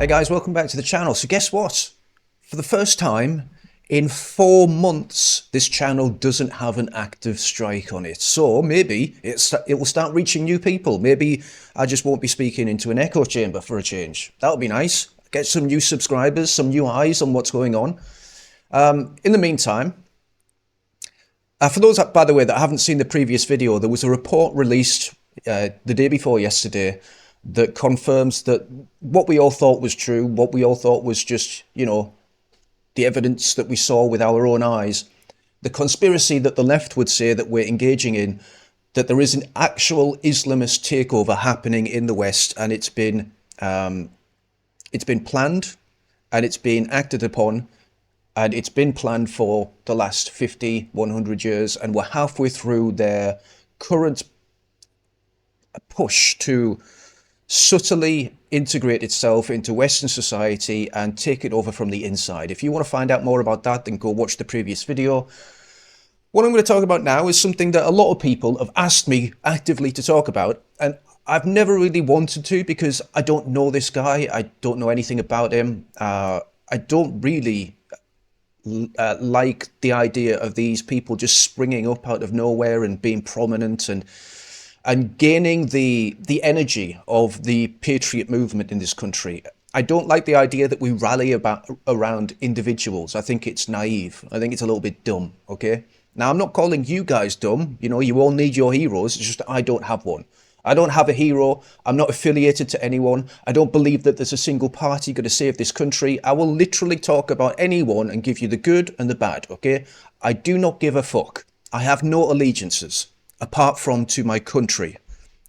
Hey guys, welcome back to the channel. So guess what? For the first time in 4 months, this channel doesn't have an active strike on it. So maybe it will start reaching new people. Maybe I just won't be speaking into an echo chamber for a change. That would be nice. Get some new subscribers, some new eyes on what's going on. In the meantime, for those, by the way, that haven't seen the previous video, there was a report released the day before yesterday that confirms that what we all thought was true, what we all thought was just, you know, the evidence that we saw with our own eyes, the conspiracy that the left would say that we're engaging in, that there is an actual Islamist takeover happening in the West, and it's been planned and it's been acted upon, and it's been planned for the last 50, 100 years, and we're halfway through their current push to subtly integrate itself into Western society and take it over from the inside. If you want to find out more about that, then go watch the previous video. What I'm going to talk about now is something that a lot of people have asked me actively to talk about, and I've never really wanted to because I don't know this guy. I don't know anything about him. I don't really like the idea of these people just springing up out of nowhere and being prominent and gaining the energy of the patriot movement in this country. I don't like the idea that we rally around individuals. I think it's naive. I think it's a little bit dumb, okay? Now, I'm not calling you guys dumb. You know, you all need your heroes. It's just that I don't have one. I don't have a hero. I'm not affiliated to anyone. I don't believe that there's a single party going to save this country. I will literally talk about anyone and give you the good and the bad, okay? I do not give a fuck. I have no allegiances apart from to my country.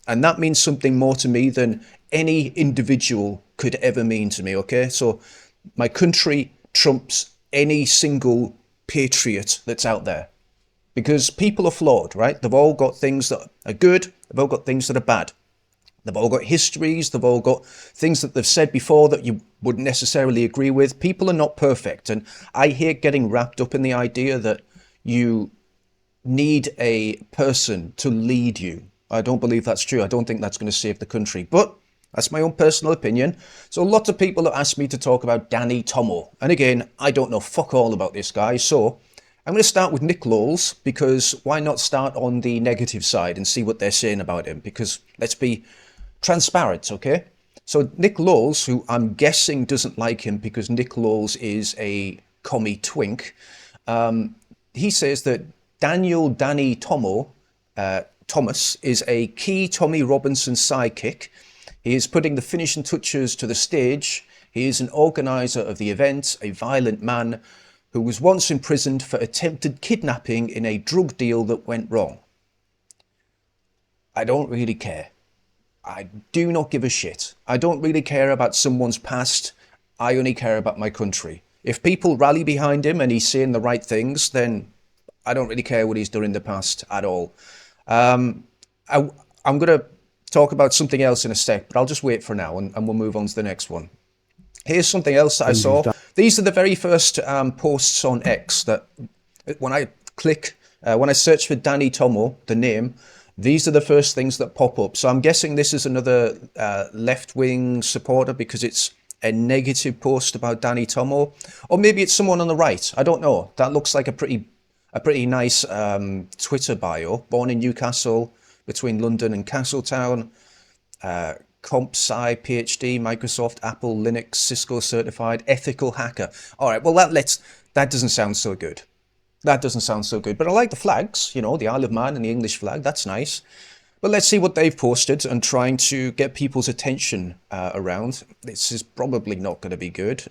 And that means something more to me than any individual could ever mean to me, okay? So my country trumps any single patriot that's out there. Because people are flawed, right? They've all got things that are good, they've all got things that are bad. They've all got histories, they've all got things that they've said before that you wouldn't necessarily agree with. People are not perfect, and I hate getting wrapped up in the idea that you need a person to lead you. I don't believe that's true. I don't think that's going to save the country, but that's my own personal opinion. So lots of people have asked me to talk about Danny Tomo, and again, I don't know fuck all about this guy, so I'm going to start with Nick Lowell's, because why not start on the negative side and see what they're saying about him? Because let's be transparent, okay? So Nick Lowell's, who I'm guessing doesn't like him because Nick Lowell's is a commie twink, he says that Danny Thomas is a key Tommy Robinson sidekick. He is putting the finishing touches to the stage. He is an organizer of the event, a violent man who was once imprisoned for attempted kidnapping in a drug deal that went wrong. I don't really care. I do not give a shit. I don't really care about someone's past. I only care about my country. If people rally behind him and he's saying the right things, then I don't really care what he's done in the past at all. I'm going to talk about something else in a sec, but I'll just wait for now and we'll move on to the next one. Here's something else that I saw. These are the very first posts on X that when I search for Danny Tomo, the name, these are the first things that pop up. So I'm guessing this is another left-wing supporter because it's a negative post about Danny Tomo, or maybe it's someone on the right. I don't know. That looks like a pretty nice Twitter bio. Born in Newcastle, between London and Castletown. Comp Sci, PhD, Microsoft, Apple, Linux, Cisco certified, ethical hacker. All right, well, that doesn't sound so good. That doesn't sound so good. But I like the flags, you know, the Isle of Man and the English flag. That's nice. But let's see what they've posted and trying to get people's attention around. This is probably not going to be good.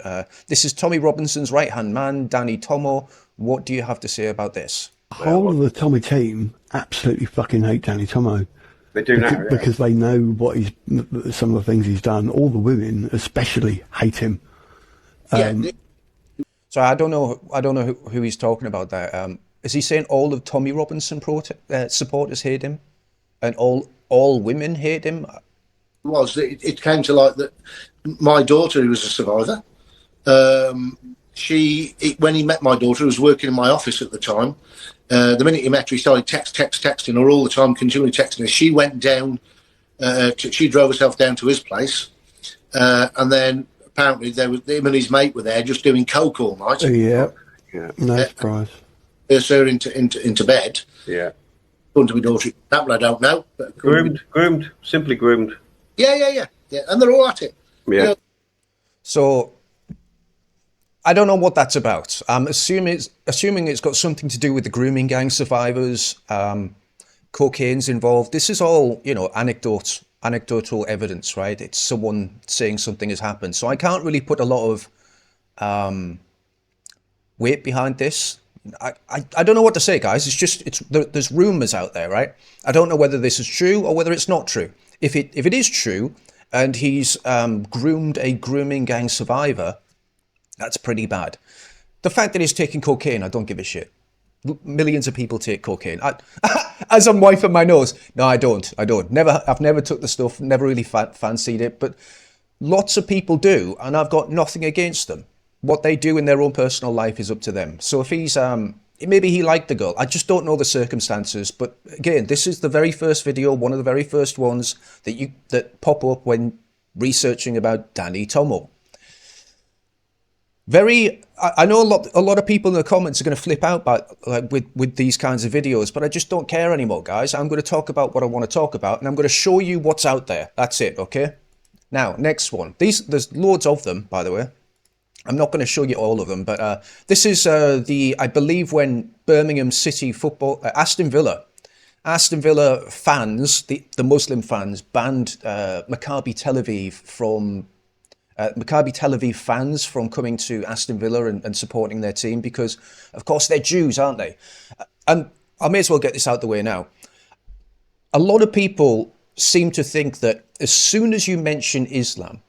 This is Tommy Robinson's right-hand man, Danny Tomo. What do you have to say about this? The whole of the Tommy team absolutely fucking hate Danny Tomo. They do now, yeah. Because they know what some of the things he's done. All the women especially hate him. So I don't know who he's talking about there. Is he saying all of Tommy Robinson supporters hate him, and all women hate him? It came to light that my daughter, who was a survivor, when he met my daughter, who was working in my office at the time, the minute he met her, he started texting her all the time, continually texting her. She went down, she drove herself down to his place, and then apparently him and his mate were there just doing coke all night. Yeah, Yeah. no surprise. Nurse her into bed. Yeah. According to my daughter, that one I don't know. But Groomed, simply groomed. yeah, and they're all at it. Yeah. You know, So I don't know what that's about. I'm assuming it's got something to do with the grooming gang survivors. Cocaine's involved. This is all, you know, anecdotal evidence, right? It's someone saying something has happened. So I can't really put a lot of weight behind this. I don't know what to say, guys. There's rumors out there, right? I don't know whether this is true or whether it's not true. If it is true and he's groomed a grooming gang survivor, that's pretty bad. The fact that he's taking cocaine, I don't give a shit. Millions of people take cocaine. As I'm wiping my nose, no, I don't. I've never took the stuff. Never really fancied it, but lots of people do, and I've got nothing against them. What they do in their own personal life is up to them. So if he's maybe he liked the girl. I just don't know the circumstances. But again, this is the very first video, one of the very first ones that pop up when researching about Danny Tomo. I know a lot of people in the comments are going to flip out with these kinds of videos, but I just don't care anymore, guys. I'm going to talk about what I want to talk about, and I'm going to show you what's out there. That's it, okay? Now, next one. There's loads of them, by the way. I'm not going to show you all of them, but this is I believe when Birmingham City football, Aston Villa fans, the Muslim fans, banned Maccabi Tel Aviv fans from coming to Aston Villa and supporting their team because, of course, they're Jews, aren't they? And I may as well get this out the way now. A lot of people seem to think that as soon as you mention Islam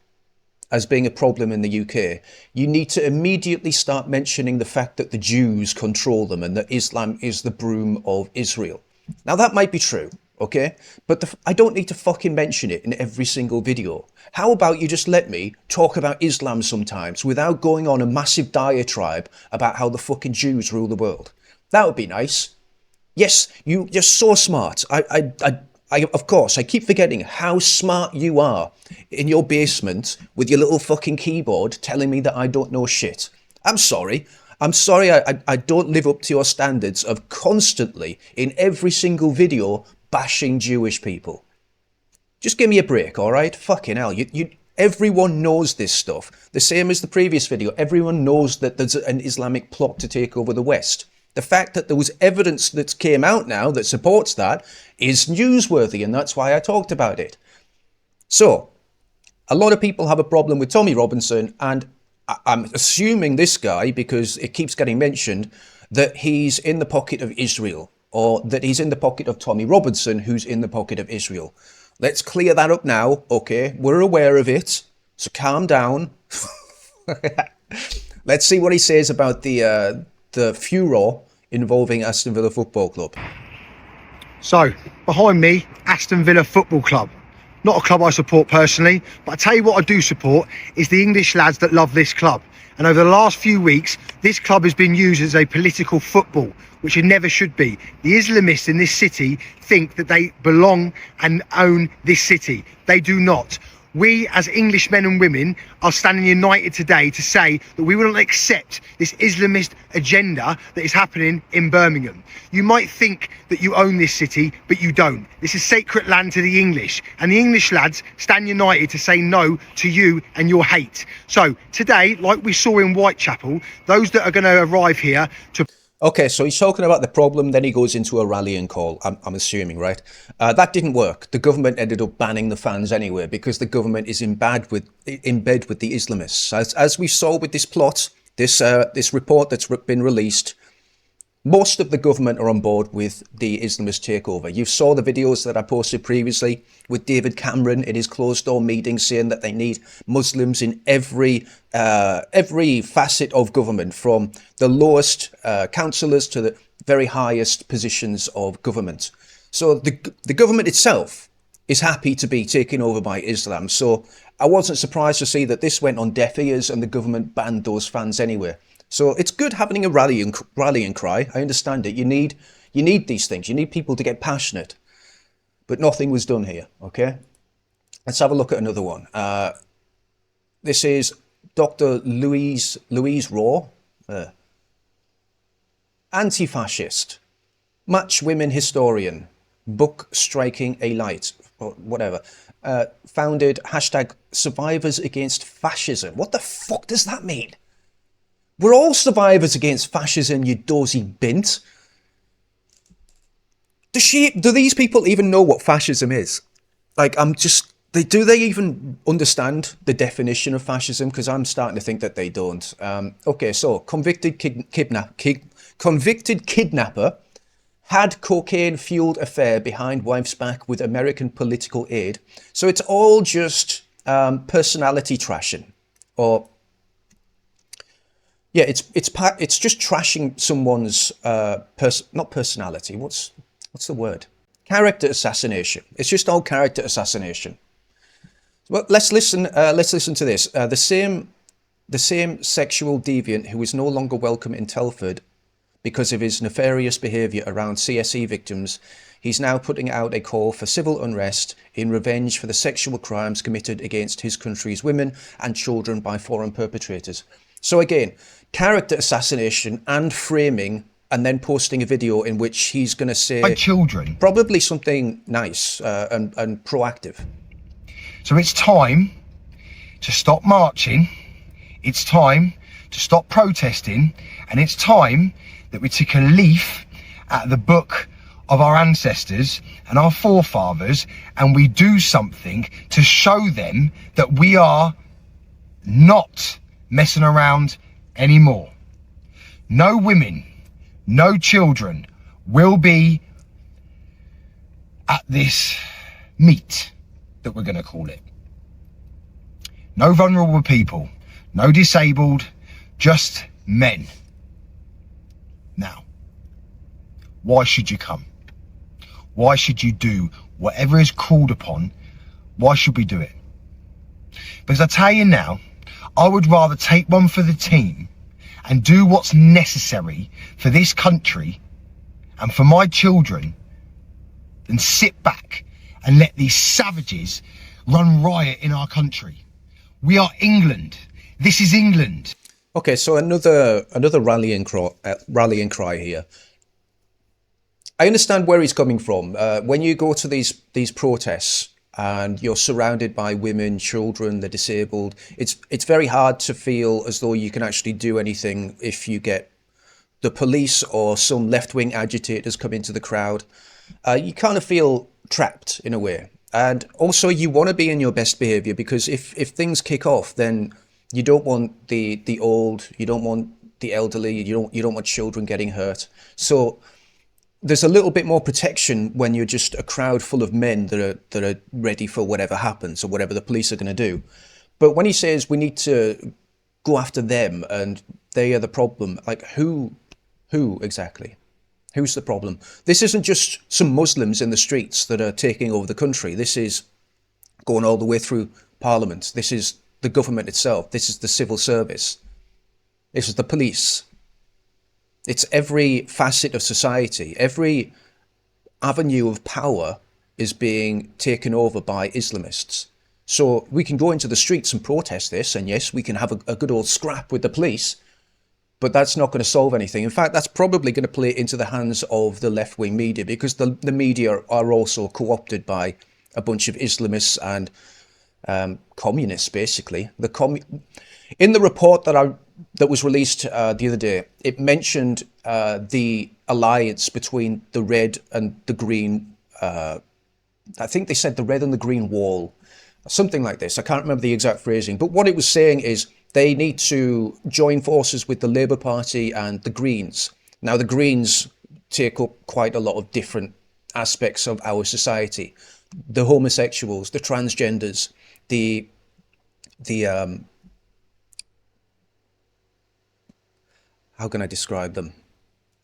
as being a problem in the UK, you need to immediately start mentioning the fact that the Jews control them and that Islam is the broom of Israel. Now, that might be true, okay? But I don't need to fucking mention it in every single video. How about you just let me talk about Islam sometimes without going on a massive diatribe about how the fucking Jews rule the world? That would be nice. Yes, you're so smart. Of course, I keep forgetting how smart you are in your basement with your little fucking keyboard telling me that I don't know shit. I'm sorry. I don't live up to your standards of constantly, in every single video, bashing Jewish people. Just give me a break, all right? Fucking hell. Everyone knows this stuff. The same as the previous video. Everyone knows that there's an Islamic plot to take over the West. The fact that there was evidence that came out now that supports that is newsworthy, and that's why I talked about it. So, a lot of people have a problem with Tommy Robinson, and I'm assuming this guy, because it keeps getting mentioned, that he's in the pocket of Israel, or that he's in the pocket of Tommy Robinson, who's in the pocket of Israel. Let's clear that up now, okay? We're aware of it, so calm down. Let's see what he says about the furor involving Aston Villa Football Club. So, behind me, Aston Villa Football Club. Not a club I support personally, but I tell you what I do support is the English lads that love this club. And over the last few weeks, this club has been used as a political football, which it never should be. The Islamists in this city think that they belong and own this city. They do not. We, as English men and women, are standing united today to say that we will not accept this Islamist agenda that is happening in Birmingham. You might think that you own this city, but you don't. This is sacred land to the English, and the English lads stand united to say no to you and your hate. So today, like we saw in Whitechapel, those that are going to arrive here to... Okay, so he's talking about the problem, then he goes into a rallying call, I'm assuming, right? That didn't work. The government ended up banning the fans anyway because the government is in bed with the Islamists. As we saw with this plot, this report that's been released, most of the government are on board with the Islamist takeover. You saw the videos that I posted previously with David Cameron in his closed-door meeting saying that they need Muslims in every facet of government, from the lowest councillors to the very highest positions of government. So the government itself is happy to be taken over by Islam. So I wasn't surprised to see that this went on deaf ears and the government banned those fans anyway. So it's good having a rallying cry. I understand it. You need these things. You need people to get passionate. But nothing was done here, okay? Let's have a look at another one. This is Dr. Louise Raw, anti-fascist, match women historian, book striking a light, or whatever, founded hashtag survivors against fascism. What the fuck does that mean? We're all survivors against fascism, you dozy bint. Do these people even know what fascism is? Like, do they even understand the definition of fascism? Because I'm starting to think that they don't. Okay, so convicted kidnapper had cocaine-fueled affair behind wife's back with American political aid. So it's all just personality trashing, or yeah, it's just trashing someone's not personality. What's the word? Character assassination. It's just all character assassination. Well, let's listen to this. The same sexual deviant who is no longer welcome in Telford because of his nefarious behaviour around CSE victims, he's now putting out a call for civil unrest in revenge for the sexual crimes committed against his country's women and children by foreign perpetrators. So again, character assassination and framing, and then posting a video in which he's going to say my children, probably something nice and proactive. So it's time to stop marching, it's time to stop protesting, and it's time that we take a leaf out of the book of our ancestors and our forefathers, and we do something to show them that we are not messing around anymore. No women, no children will be at this meet that we're going to call it. No vulnerable people, no disabled, just men. Now, why should you come? Why should you do whatever is called upon? Why should we do it? Because I tell you now, I would rather take one for the team and do what's necessary for this country and for my children than sit back and let these savages run riot in our country. We are England. This is England. Okay, so another rallying cry here. I understand where he's coming from. When you go to these protests and you're surrounded by women, children, the disabled, it's very hard to feel as though you can actually do anything if you get the police or some left-wing agitators come into the crowd. You kind of feel trapped in a way. And also you want to be in your best behavior, because if things kick off, then you don't want the old, you don't want the elderly, you don't want children getting hurt. So there's a little bit more protection when you're just a crowd full of men that are ready for whatever happens or whatever the police are going to do. But when he says we need to go after them and they are the problem, like who exactly? Who's the problem? This isn't just some Muslims in the streets that are taking over the country. This is going all the way through Parliament. This is the government itself. This is the civil service. This is the police. It's every facet of society. Every avenue of power is being taken over by Islamists. So we can go into the streets and protest this, and yes, we can have a good old scrap with the police, but that's not going to solve anything. In fact, that's probably going to play into the hands of the left-wing media, because the media are also co-opted by a bunch of Islamists and communists, basically. In the report that was released the other day, it mentioned the alliance between the red and the green. I think they said the red and the green wall, something like this. I can't remember the exact phrasing, but what it was saying is they need to join forces with the Labour Party and the Greens. Now, the Greens take up quite a lot of different aspects of our society: the homosexuals, the transgenders, the how can I describe them?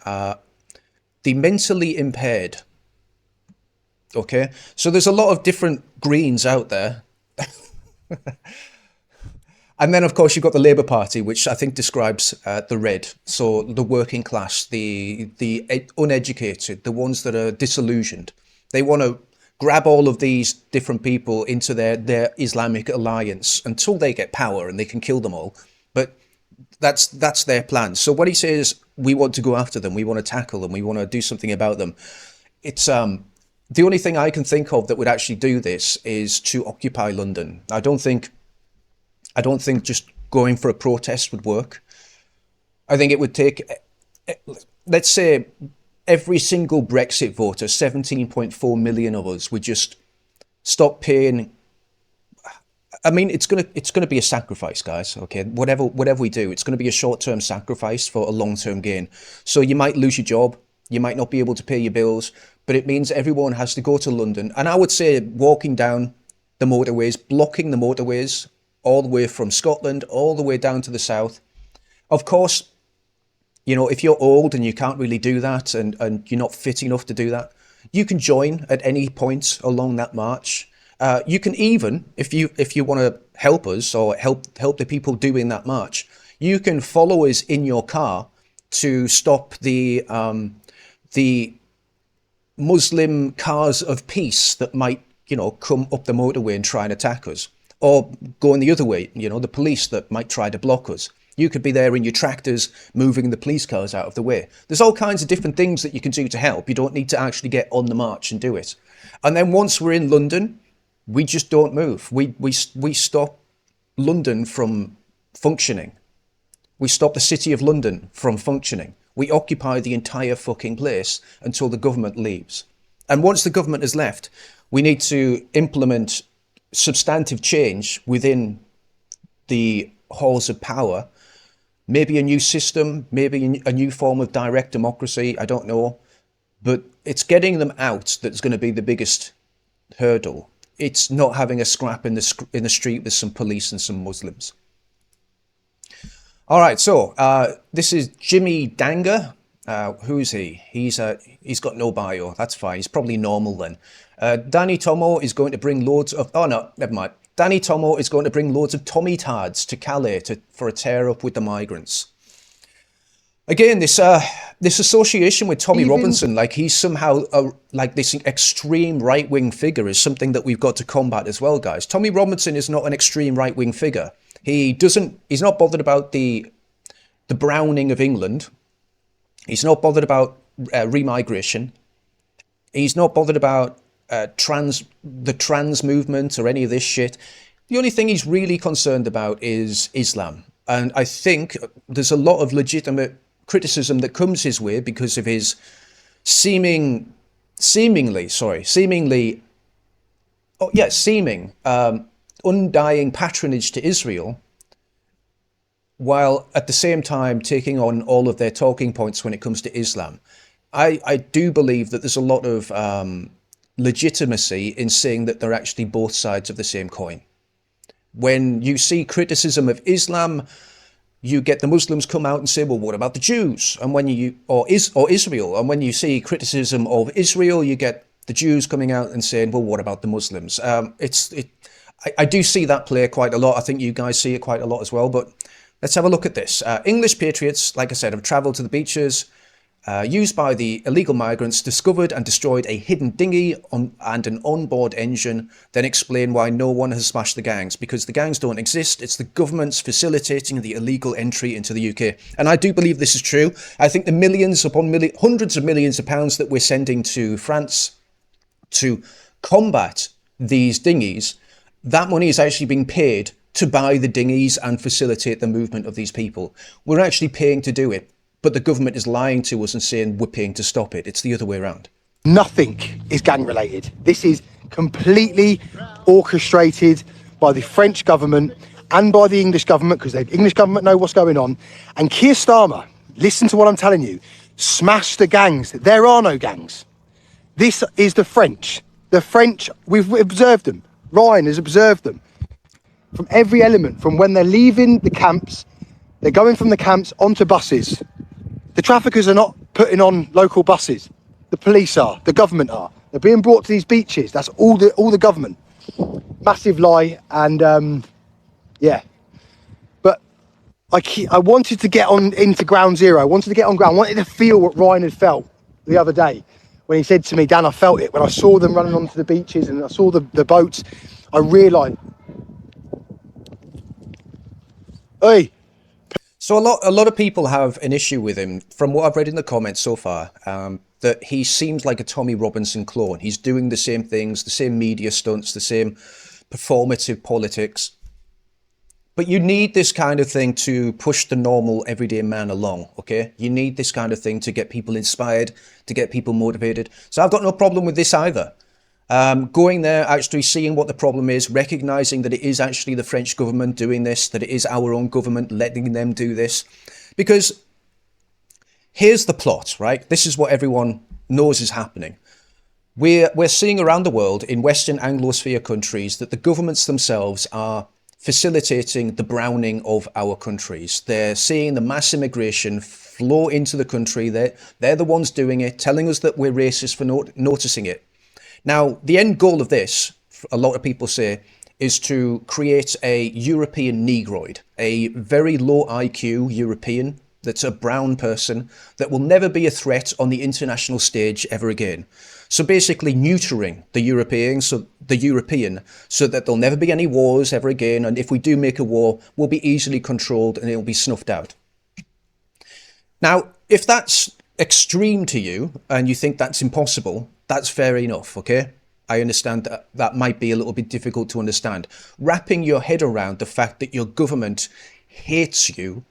The mentally impaired. Okay, so there's a lot of different Greens out there. And then, of course, you've got the Labour Party, which I think describes the red. So the working class, the uneducated, the ones that are disillusioned. They want to grab all of these different people into their Islamic alliance until they get power and they can kill them all. But that's their plan. So when he says we want to go after them, we want to tackle them, we want to do something about them, it's the only thing I can think of that would actually do this is to occupy London. I don't think just going for a protest would work. I think it would take, let's say, every single Brexit voter, 17.4 million of us, would just stop paying. I mean, it's gonna be a sacrifice, guys. Okay, whatever we do, it's gonna be a short-term sacrifice for a long-term gain. So you might lose your job, you might not be able to pay your bills, but it means everyone has to go to London. And I would say walking down the motorways, blocking the motorways, all the way from Scotland, all the way down to the south. Of course, you know, if you're old and you can't really do that, and you're not fit enough to do that, you can join at any point along that march. You can even, if you want to help us or help the people doing that march, you can follow us in your car to stop the Muslim cars of peace that might, you know, come up the motorway and try and attack us, or going the other way, you know, the police that might try to block us. You could be there in your tractors moving the police cars out of the way. There's all kinds of different things that you can do to help. You don't need to actually get on the march and do it. And then once we're in London, we just don't move. We stop London from functioning. We stop the city of London from functioning. We occupy the entire fucking place until the government leaves. And once the government has left, we need to implement substantive change within the halls of power. Maybe a new system, maybe a new form of direct democracy, I don't know. But it's getting them out that's going to be the biggest hurdle. It's not having a scrap in the street with some police and some Muslims. All right, so this is Jimmy Danga. Who's he? He's got no bio. That's fine. He's probably normal then. Danny Tomo is going to bring loads of... Oh, no, never mind. Danny Tomo is going to bring loads of Tommy Tards to Calais for a tear-up with the migrants. Again, this association with Tommy Robinson, like he's somehow like this extreme right-wing figure, is something that we've got to combat as well, guys. Tommy Robinson is not an extreme right-wing figure. He's not bothered about the browning of England. He's not bothered about remigration. He's not bothered about the trans movement or any of this shit. The only thing he's really concerned about is Islam. And I think there's a lot of legitimate criticism that comes his way because of his seeming undying patronage to Israel, while at the same time taking on all of their talking points when it comes to Islam. I do believe that there's a lot of legitimacy in saying that they're actually both sides of the same coin. When you see criticism of Islam, you get the Muslims come out and say, well, what about the Jews? And when or Israel, and when you see criticism of Israel, you get the Jews coming out and saying, well, what about the Muslims? I do see that play quite a lot. I think you guys see it quite a lot as well. But let's have a look at this. English patriots, like I said, have travelled to the beaches used by the illegal migrants, discovered and destroyed a hidden dinghy and an onboard engine, then explain why no one has smashed the gangs. Because the gangs don't exist. It's the government's facilitating the illegal entry into the UK. And I do believe this is true. I think the millions upon hundreds of millions of pounds that we're sending to France to combat these dinghies, that money is actually being paid to buy the dinghies and facilitate the movement of these people. We're actually paying to do it, but the government is lying to us and saying we're paying to stop it. It's the other way around. Nothing is gang related. This is completely orchestrated by the French government and by the English government, because the English government know what's going on. And Keir Starmer, listen to what I'm telling you, smash the gangs. There are no gangs. This is the French. The French, we've observed them. Ryan has observed them from every element, from when they're leaving the camps, they're going from the camps onto buses. The traffickers are not putting on local buses. The police are, the government are. They're being brought to these beaches. That's all the government. Massive lie. And yeah, but I wanted to get into ground zero. I wanted to get on ground. I wanted to feel what Ryan had felt the other day when he said to me, Dan, I felt it. When I saw them running onto the beaches and I saw the boats, I realised, hey. So a lot of people have an issue with him, from what I've read in the comments so far, that he seems like a Tommy Robinson clone. He's doing the same things, the same media stunts, the same performative politics. But you need this kind of thing to push the normal everyday man along, okay? You need this kind of thing to get people inspired, to get people motivated. So I've got no problem with this either. Going there, actually seeing what the problem is, recognizing that it is actually the French government doing this, that it is our own government letting them do this. Because here's the plot, right? This is what everyone knows is happening. We're seeing around the world in Western Anglosphere countries that the governments themselves are facilitating the browning of our countries. They're seeing the mass immigration flow into the country. They're the ones doing it, telling us that we're racist for noticing it. Now, the end goal of this, a lot of people say, is to create a European Negroid, a very low IQ European that's a brown person that will never be a threat on the international stage ever again. So basically neutering the European so that there'll never be any wars ever again. And if we do make a war, we'll be easily controlled and it'll be snuffed out. Now, if that's extreme to you and you think that's impossible, that's fair enough, okay? I understand that that might be a little bit difficult to understand. Wrapping your head around the fact that your government hates you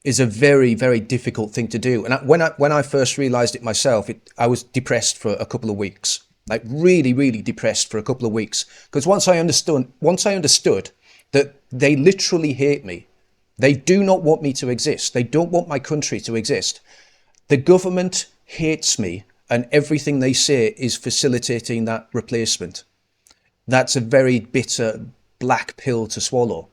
is a very, very difficult thing to do. And when I first realized it myself, I was depressed for a couple of weeks, like really, really depressed for a couple of weeks. Because once I understood that they literally hate me, they do not want me to exist. They don't want my country to exist. The government hates me, and everything they say is facilitating that replacement. That's a very bitter black pill to swallow.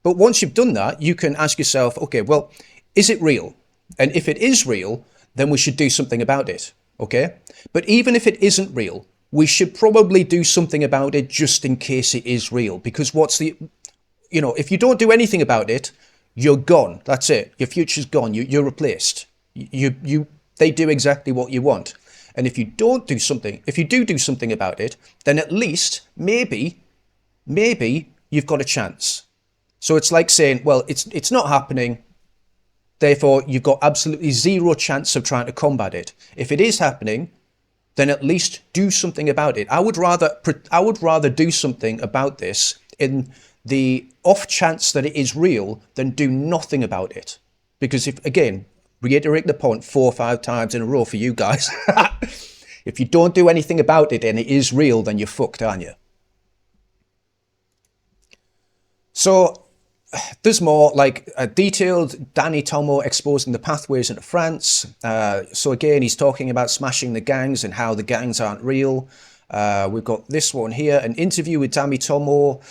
But once you've done that, you can ask yourself, okay, well, is it real? And if it is real, then we should do something about it, okay? But even if it isn't real, we should probably do something about it just in case it is real. Because if you don't do anything about it, you're gone. That's it. Your future's gone. You're replaced. They do exactly what you want. And if you don't do something, if you do something about it, then at least maybe you've got a chance. So it's like saying, well, it's not happening. Therefore, you've got absolutely zero chance of trying to combat it. If it is happening, then at least do something about it. I would rather do something about this in the off chance that it is real than do nothing about it. Because reiterate the point 4 or 5 times in a row for you guys. If you don't do anything about it and it is real, then you're fucked, aren't you? So there's more, like a detailed Danny Tomo exposing the pathways into France. So again, he's talking about smashing the gangs and how the gangs aren't real. We've got this one here, an interview with Danny Tomo.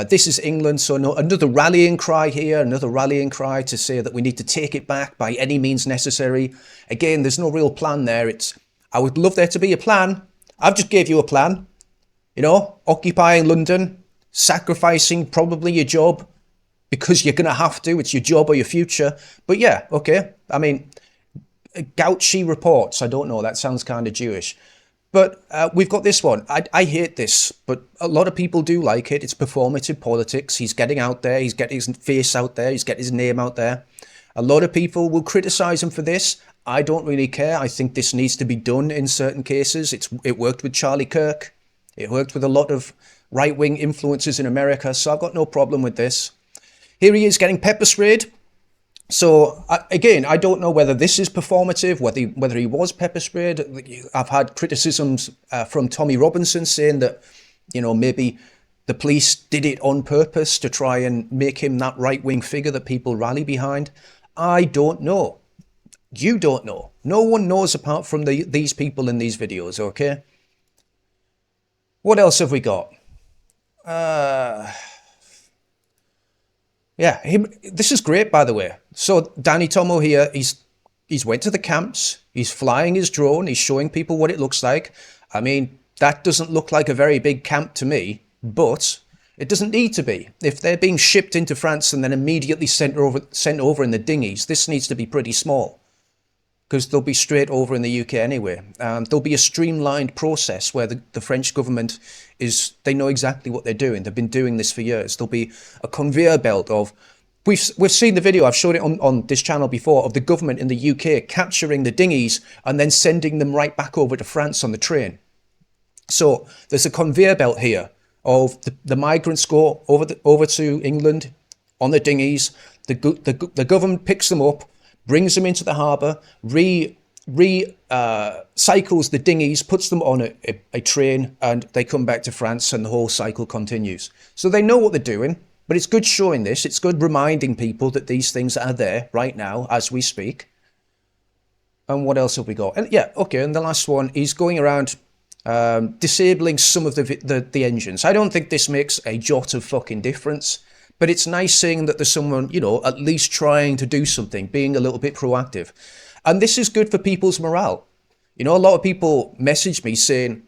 This is England, so another rallying cry here, another rallying cry to say that we need to take it back by any means necessary. Again, there's no real plan there. I would love there to be a plan. I've just gave you a plan. Occupying London, sacrificing probably your job, because you're going to have to. It's your job or your future. But yeah, okay. I mean, Gauchi reports. I don't know. That sounds kind of Jewish. But we've got this one. I hate this, but a lot of people do like it. It's performative politics. He's getting out there. He's getting his face out there. He's getting his name out there. A lot of people will criticize him for this. I don't really care. I think this needs to be done in certain cases. It worked with Charlie Kirk. It worked with a lot of right-wing influences in America. So I've got no problem with this. Here he is getting pepper sprayed. So again, I don't know whether this is performative, whether he was pepper sprayed. I've had criticisms from Tommy Robinson saying that, maybe the police did it on purpose to try and make him that right-wing figure that people rally behind. I don't know. You don't know. No one knows apart from these people in these videos, okay? What else have we got? Yeah, this is great, by the way. So Danny Tomo here, he's went to the camps, he's flying his drone, he's showing people what it looks like. I mean, that doesn't look like a very big camp to me, but it doesn't need to be. If they're being shipped into France and then immediately sent over in the dinghies, this needs to be pretty small. because they'll be straight over in the UK anyway. There'll be a streamlined process where the French government they know exactly what they're doing. They've been doing this for years. There'll be a conveyor belt of, we've seen the video, I've showed it on this channel before, of the government in the UK capturing the dinghies and then sending them right back over to France on the train. So there's a conveyor belt here of the migrants go over to England on the dinghies. The government picks them up, brings them into the harbour, cycles the dinghies, puts them on a train, and they come back to France, and the whole cycle continues. So they know what they're doing, but it's good showing this. It's good reminding people that these things are there right now as we speak. And what else have we got? And yeah, okay, and the last one is going around disabling some of the engines. I don't think this makes a jot of fucking difference, but it's nice seeing that there's someone, you know, at least trying to do something, being a little bit proactive. And this is good for people's morale. You know, a lot of people message me saying,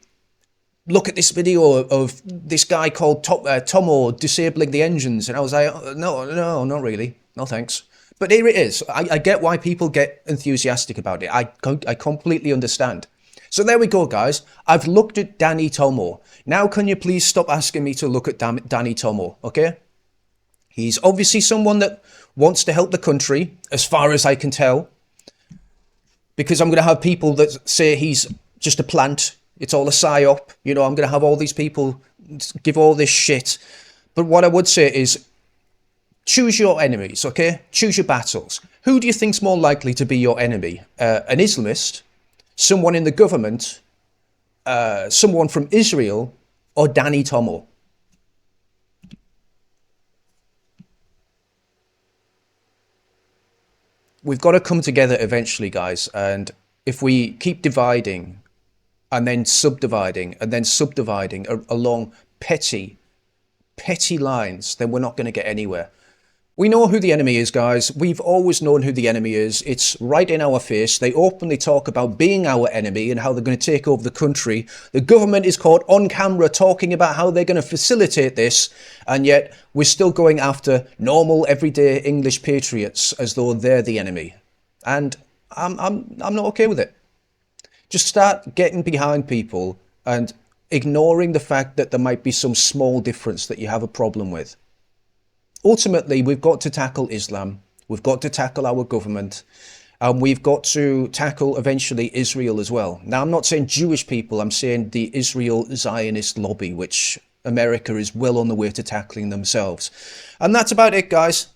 look at this video of this guy called Tomo disabling the engines. And I was like, no, not really. No, thanks. But here it is. I get why people get enthusiastic about it. I completely understand. So there we go, guys. I've looked at Danny Tomo. Now can you please stop asking me to look at Danny Tomo, okay? He's obviously someone that wants to help the country, as far as I can tell. Because I'm going to have people that say he's just a plant. It's all a psyop. You know, I'm going to have all these people give all this shit. But what I would say is, choose your enemies, okay? Choose your battles. Who do you think's more likely to be your enemy? An Islamist? Someone in the government, someone from Israel, or Danny Tomo? We've got to come together eventually, guys. And if we keep dividing and then subdividing along petty lines, then we're not going to get anywhere. We know who the enemy is, guys. We've always known who the enemy is. It's right in our face. They openly talk about being our enemy and how they're going to take over the country. The government is caught on camera talking about how they're going to facilitate this, and yet we're still going after normal, everyday English patriots as though they're the enemy. And I'm not okay with it. Just start getting behind people and ignoring the fact that there might be some small difference that you have a problem with. Ultimately, we've got to tackle Islam, we've got to tackle our government, and we've got to tackle eventually Israel as well. Now, I'm not saying Jewish people, I'm saying the Israel Zionist lobby, which America is well on the way to tackling themselves. And that's about it, guys.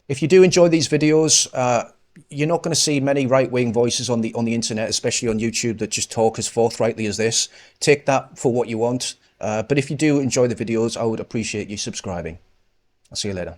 If you do enjoy these videos, you're not going to see many right-wing voices on the internet, especially on YouTube, that just talk as forthrightly as this. Take that for what you want. But if you do enjoy the videos, I would appreciate you subscribing. I'll see you later.